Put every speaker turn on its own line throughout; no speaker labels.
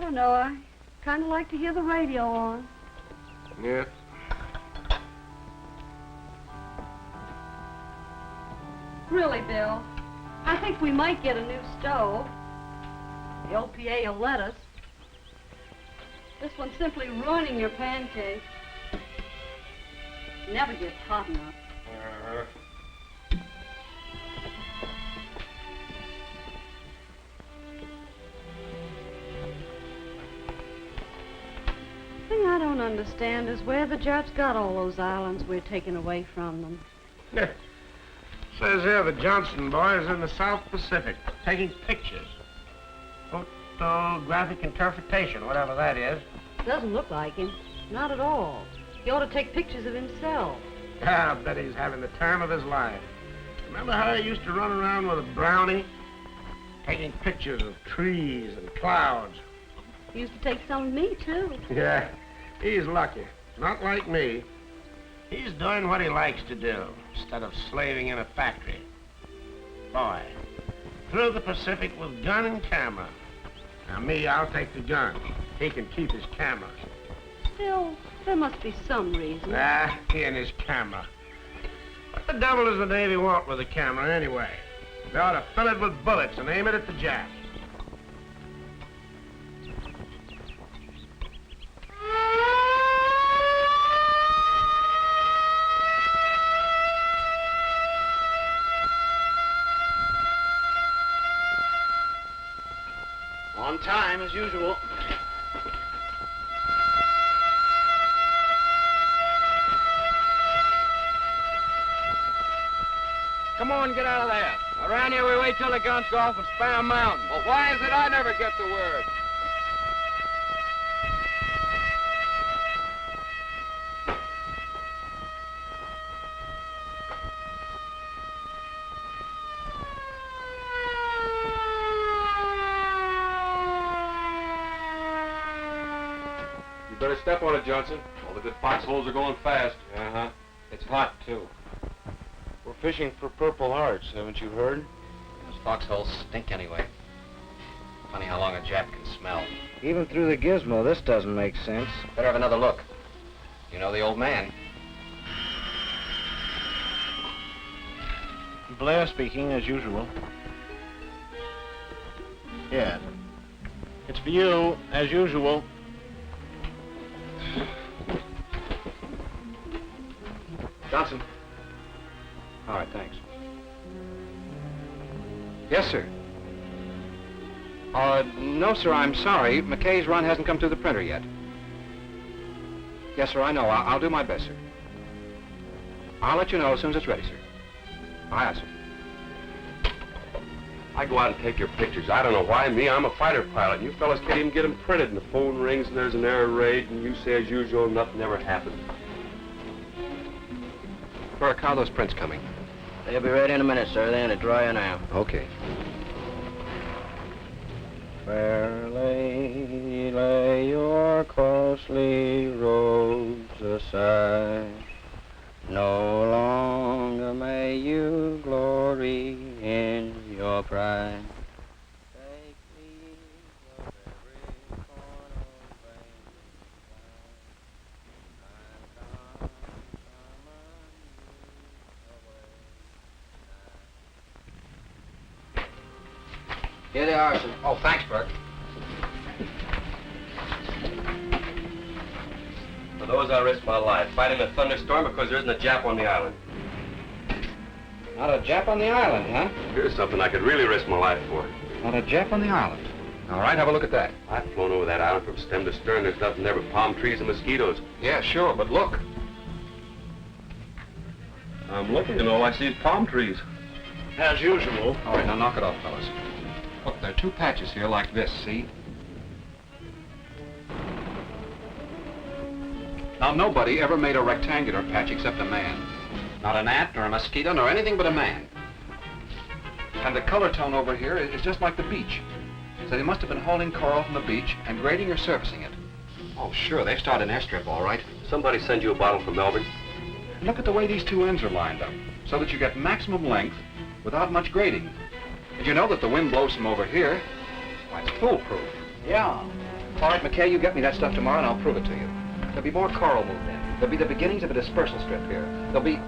don't know. I kind of like to hear the radio on.
Yeah.
Really, Bill, I think we might get a new stove. The OPA will let us. This one's simply ruining your pancakes. Never gets hot enough. The thing I don't understand is where the Japs got all those islands we're taking away from them.
Yeah. Says here the Johnson boys in the South Pacific taking pictures. Photographic interpretation, whatever that is.
Doesn't look like him. Not at all. He ought to take pictures of himself.
I bet he's having the time of his life. Remember how he used to run around with a brownie? Taking pictures of trees and clouds.
He used to take some of me, too.
Yeah, he's lucky. Not like me. He's doing what he likes to do, instead of slaving in a factory. Boy, through the Pacific with gun and camera. Now me, I'll take the gun. He can keep his camera.
Still, there must be some reason.
Ah, he and his camera. What the devil does the Navy want with a camera anyway? They ought to fill it with bullets and aim it at the Japs.
On time, as usual. Come on, get out of there. Around here, we wait till the guns go off and spam mountain. Well, why is it I never get the word?
You better step on it, Johnson. All the good foxholes are going fast.
Uh-huh. It's hot, too. We're fishing for Purple Hearts, haven't you heard?
Those foxholes stink anyway. Funny how long a Jap can smell.
Even through the gizmo, this doesn't make sense.
Better have another look. You know the old man.
Blair speaking, as usual. Yeah. It's for you, as usual.
Johnson. All right, thanks. Yes, sir. No, sir, I'm sorry. McKay's run hasn't come through the printer yet. Yes, sir, I know. I'll do my best, sir. I'll let you know as soon as it's ready, sir. Aye, sir.
I go out and take your pictures. I don't know why. Me, I'm a fighter pilot. You fellas can't even get them printed. And the phone rings and there's an air raid, and you say as usual, nothing ever happened.
Burke, how are those prints coming?
They'll be ready in a minute, sir. They're in a dryer now.
Okay.
Fair lady, lay your costly robes aside. No longer may you glory in your pride. Take leave of every corner of vain and come away.
Here they are, sir. Oh, thanks, Burke.
For those, I risk my life. Fighting a thunderstorm because there isn't a Jap on the island.
Not a Jap on the island, huh?
Here's something I could really risk my life for.
Not a Jap on the island. All right, have a look at that.
I've flown over that island from stem to stern. There's nothing there but palm trees and mosquitoes.
Yeah, sure, but look.
I'm looking and all I see is palm trees.
As usual.
All right, now knock it off, fellas. Look, there are two patches here like this, see? Now, nobody ever made a rectangular patch except a man. Not an ant, nor a mosquito, nor anything but a man. And the color tone over here is just like the beach. So they must have been hauling coral from the beach and grading or surfacing it. Oh, sure, they started an airstrip, all right.
Somebody send you a bottle from Melbourne?
Look at the way these two ends are lined up, so that you get maximum length without much grading. Did you know that the wind blows from over here? Why, it's foolproof.
Yeah.
All right, McKay, you get me that stuff tomorrow and I'll prove it to you. There'll be more coral moved in. There'll be the beginnings of a dispersal strip here. There'll be...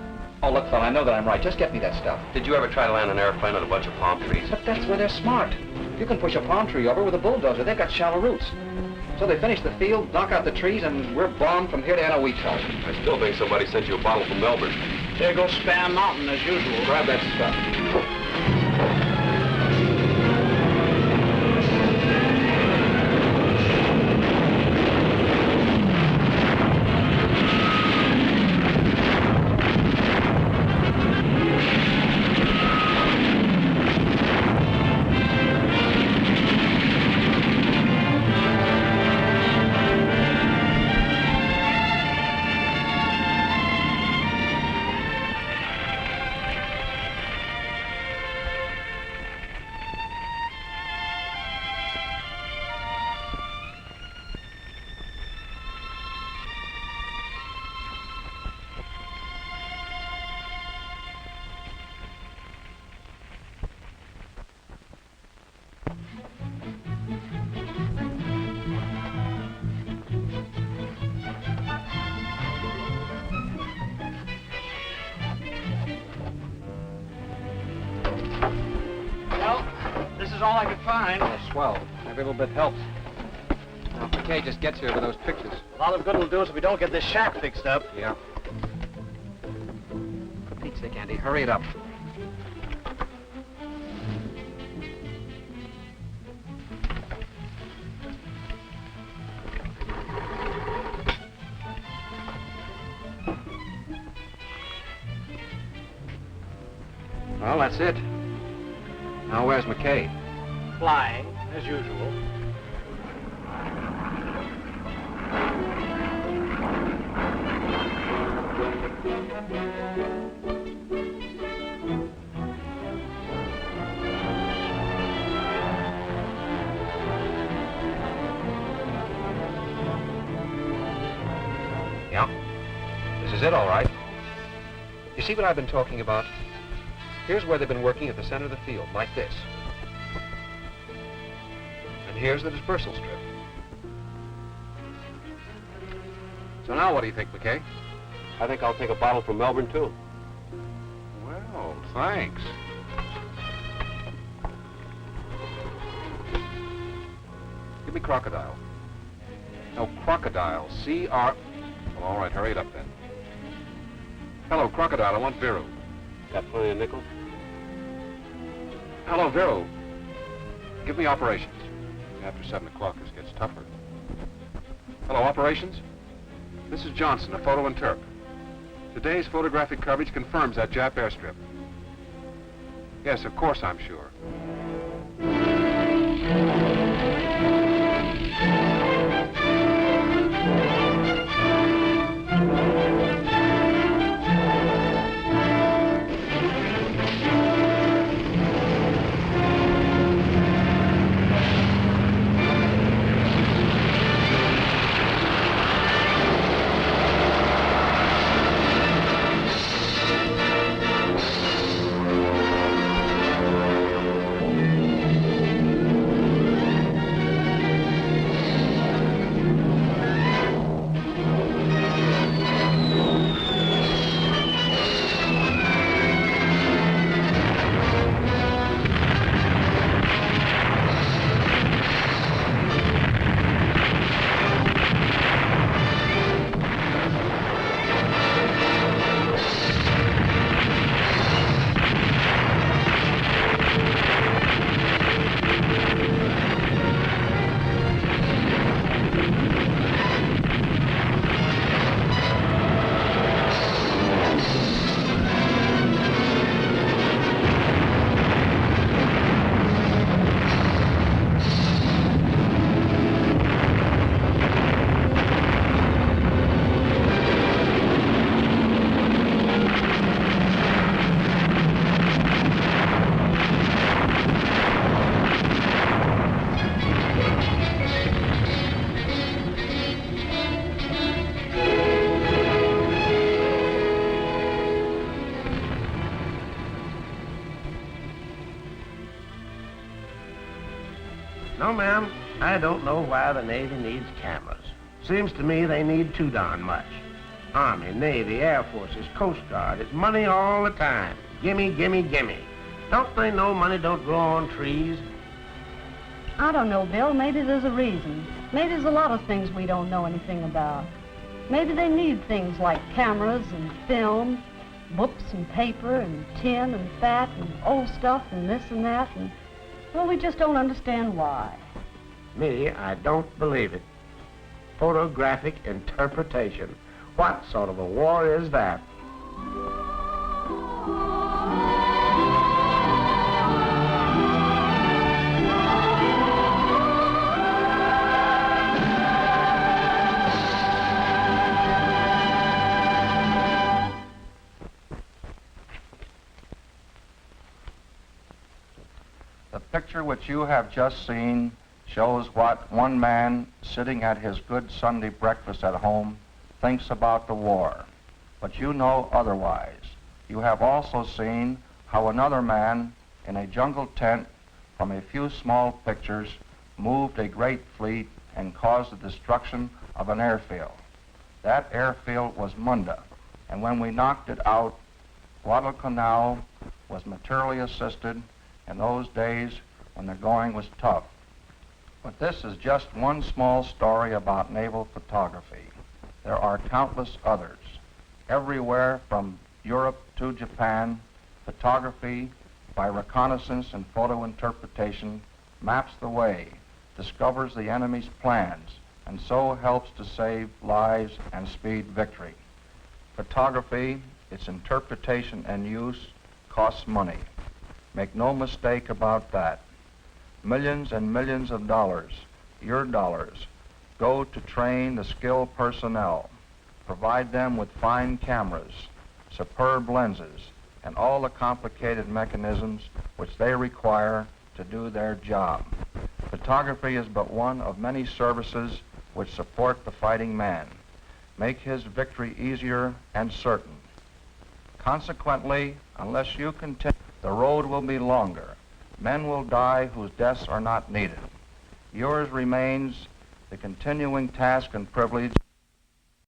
Oh, look, fella, I know that I'm right. Just get me that stuff.
Did you ever try to land an airplane on a bunch of palm trees?
But that's where they're smart. You can push a palm tree over with a bulldozer. They've got shallow roots. So they finish the field, knock out the trees, and we're bombed from here to Enoweto.
I still think somebody sent you a bottle from Melbourne.
There goes Spam Mountain as usual.
Grab that stuff.
This is all I could find.
Oh, swell. Every little bit helps. Now, if McKay just gets here with those pictures.
A lot of good will do us if we don't get this shack fixed up.
Yeah. For Pete's sake, Andy, hurry it up. Well, that's it. Now, where's McKay?
Flying, as usual.
Yeah. This is it, all right. You see what I've been talking about? Here's where they've been working at the center of the field, like this. And here's the dispersal strip. So now what do you think, McKay?
I think I'll take a bottle from Melbourne, too.
Well, thanks. Give me crocodile. No, crocodile. C-R... Well, all right, hurry it up then. Hello, crocodile. I want Viru.
Got plenty of nickels?
Hello, Viru. Give me operations. After 7 o'clock, this gets tougher. Hello, operations? This is Johnson, a photo interp. Today's photographic coverage confirms that Jap airstrip. Yes, of course, I'm sure.
No, ma'am. I don't know why the Navy needs cameras. Seems to me they need too darn much. Army, Navy, Air Forces, Coast Guard, it's money all the time. Gimme, gimme, gimme. Don't they know money don't grow on trees?
I don't know, Bill. Maybe there's a reason. Maybe there's a lot of things we don't know anything about. Maybe they need things like cameras and film, books and paper and tin and fat and old stuff and this and that, and, well, we just don't understand why.
Me, I don't believe it. Photographic interpretation. What sort of a war is that?
The picture which you have just seen shows what one man sitting at his good Sunday breakfast at home thinks about the war. But you know otherwise. You have also seen how another man in a jungle tent from a few small pictures moved a great fleet and caused the destruction of an airfield. That airfield was Munda, and when we knocked it out, Guadalcanal was materially assisted in those days when the going was tough. But this is just one small story about naval photography. There are countless others. Everywhere from Europe to Japan, photography by reconnaissance and photo interpretation maps the way, discovers the enemy's plans, and so helps to save lives and speed victory. Photography, its interpretation and use, costs money. Make no mistake about that. Millions and millions of dollars, your dollars, go to train the skilled personnel, provide them with fine cameras, superb lenses, and all the complicated mechanisms which they require to do their job. Photography is but one of many services which support the fighting man, make his victory easier and certain. Consequently, unless you continue, the road will be longer. Men will die whose deaths are not needed. Yours remains the continuing task and privilege